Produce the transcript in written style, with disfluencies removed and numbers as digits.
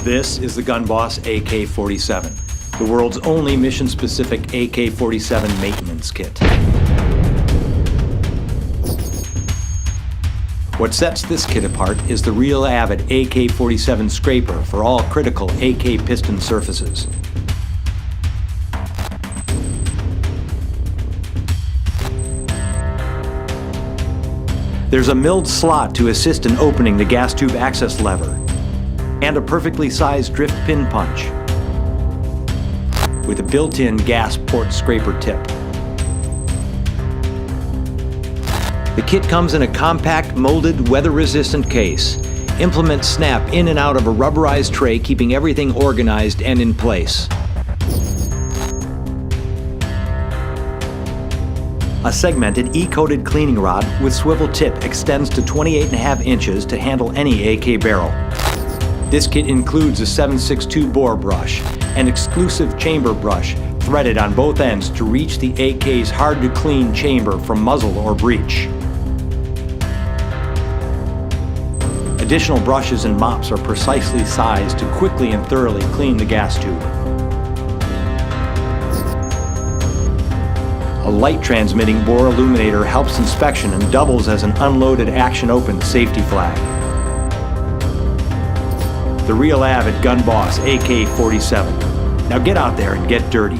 This is the Gun Boss AK47, the world's only mission-specific AK47 maintenance kit. What sets this kit apart is the real Avid AK47 scraper for all critical AK piston surfaces. There's a milled slot to assist in opening the gas tube access lever, and a perfectly sized drift pin punch with a built-in gas port scraper tip. The kit comes in a compact, molded, weather-resistant case. Implements snap in and out of a rubberized tray, keeping everything organized and in place. A segmented E-coated cleaning rod with swivel tip extends to 28.5 inches to handle any AK barrel. This kit includes a 7.62 bore brush, an exclusive chamber brush threaded on both ends to reach the AK's hard-to-clean chamber from muzzle or breech. Additional brushes and mops are precisely sized to quickly and thoroughly clean the gas tube. A light transmitting bore illuminator helps inspection and doubles as an unloaded action-open safety flag. The real Avid Gun Boss AK47. Now get out there and get dirty.